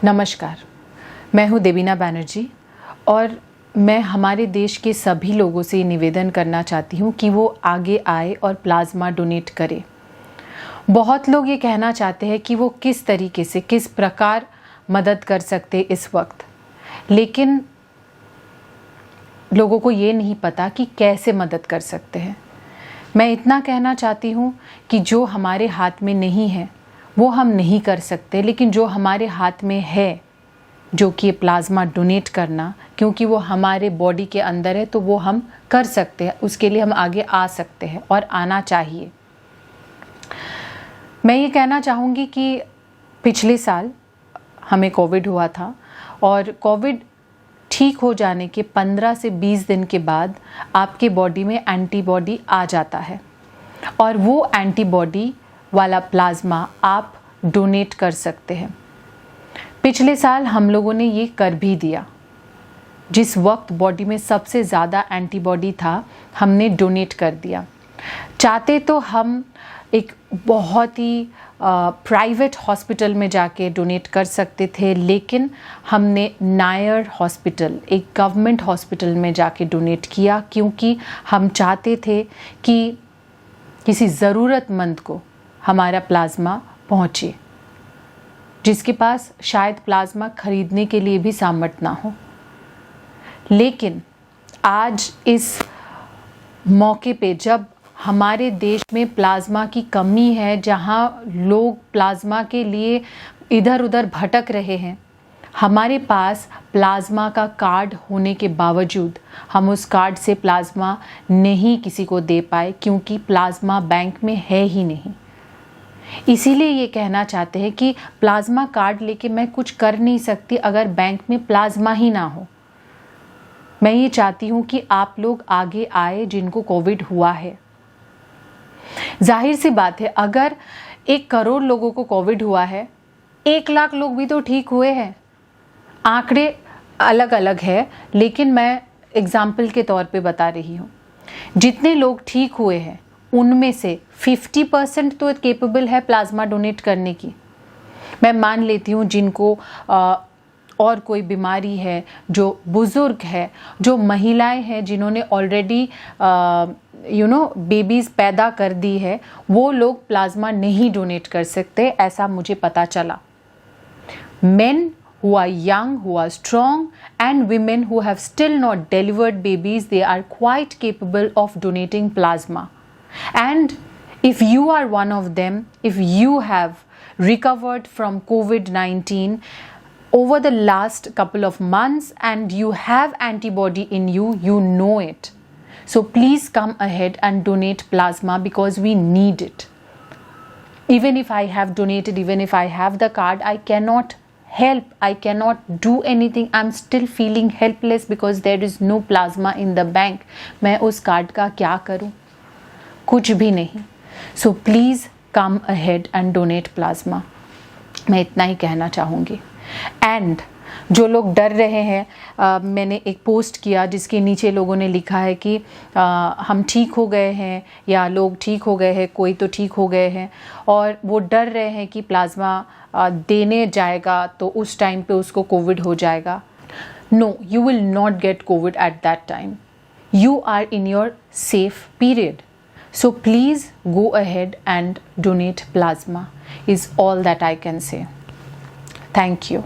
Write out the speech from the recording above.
नमस्कार, मैं हूं देवीना बैनर्जी और मैं हमारे देश के सभी लोगों से निवेदन करना चाहती हूं कि वो आगे आए और प्लाज्मा डोनेट करें। बहुत लोग ये कहना चाहते हैं कि वो किस तरीके से, किस प्रकार मदद कर सकते इस वक्त, लेकिन लोगों को ये नहीं पता कि कैसे मदद कर सकते हैं। मैं इतना कहना चाहती हूँ कि जो हमारे हाथ में नहीं है वो हम नहीं कर सकते, लेकिन जो हमारे हाथ में है, जो कि प्लाज्मा डोनेट करना, क्योंकि वो हमारे बॉडी के अंदर है, तो वो हम कर सकते हैं। उसके लिए हम आगे आ सकते हैं और आना चाहिए। मैं ये कहना चाहूँगी कि पिछले साल हमें कोविड हुआ था और कोविड ठीक हो जाने के 15 से 20 दिन के बाद आपके बॉडी में एंटीबॉडी आ जाता है और वो एंटीबॉडी वाला प्लाज्मा आप डोनेट कर सकते हैं। पिछले साल हम लोगों ने ये कर भी दिया। जिस वक्त बॉडी में सबसे ज़्यादा एंटीबॉडी था, हमने डोनेट कर दिया। चाहते तो हम एक बहुत ही प्राइवेट हॉस्पिटल में जाके डोनेट कर सकते थे, लेकिन हमने नायर हॉस्पिटल, एक गवर्नमेंट हॉस्पिटल में जाके डोनेट किया, क्योंकि हम चाहते थे कि किसी ज़रूरतमंद को हमारा प्लाज्मा पहुँचे, जिसके पास शायद प्लाज्मा खरीदने के लिए भी सामर्थ्य ना हो। लेकिन आज इस मौके पे, जब हमारे देश में प्लाज्मा की कमी है, जहाँ लोग प्लाज्मा के लिए इधर उधर भटक रहे हैं, हमारे पास प्लाज्मा का कार्ड होने के बावजूद हम उस कार्ड से प्लाज्मा नहीं किसी को दे पाए, क्योंकि प्लाज्मा बैंक में है ही नहीं। इसीलिए ये कहना चाहते हैं कि प्लाज्मा कार्ड लेके मैं कुछ कर नहीं सकती अगर बैंक में प्लाज्मा ही ना हो। मैं ये चाहती हूँ कि आप लोग आगे आए जिनको कोविड हुआ है। जाहिर सी बात है, अगर 1 करोड़ लोगों को कोविड हुआ है, 1 लाख लोग भी तो ठीक हुए हैं। आंकड़े अलग अलग है, लेकिन मैं एग्जाम्पल के तौर पे बता रही हूँ। जितने लोग ठीक हुए हैं उनमें से 50% तो केपेबल है प्लाज्मा डोनेट करने की। मैं मान लेती हूँ जिनको और कोई बीमारी है, जो बुज़ुर्ग है, जो महिलाएं हैं जिन्होंने ऑलरेडी बेबीज़ पैदा कर दी है, वो लोग प्लाज्मा नहीं डोनेट कर सकते, ऐसा मुझे पता चला। Main who are young, who are strong, and women who have still not delivered babies, they are quite capable of donating plasma. And if you are one of them, if you have recovered from COVID-19 over the last couple of months and you have antibody in you, you know it. So please come ahead and donate plasma, because we need it. Even if I have donated, even if I have the card, I cannot help, I cannot do anything. I'm still feeling helpless because there is no plasma in the bank. मैं उस card का क्या करूं? कुछ भी नहीं। So please come ahead and donate plasma. मैं इतना ही कहना चाहूँगी। एंड जो लोग डर रहे हैं, मैंने एक पोस्ट किया जिसके नीचे लोगों ने लिखा है कि हम ठीक हो गए हैं, या लोग ठीक हो गए हैं, कोई तो ठीक हो गए हैं, और वो डर रहे हैं कि प्लाज्मा देने जाएगा तो उस टाइम पे उसको कोविड हो जाएगा। No, you will not get covid at that time. You are in your safe period. So please go ahead and donate plasma is all that I can say. Thank you.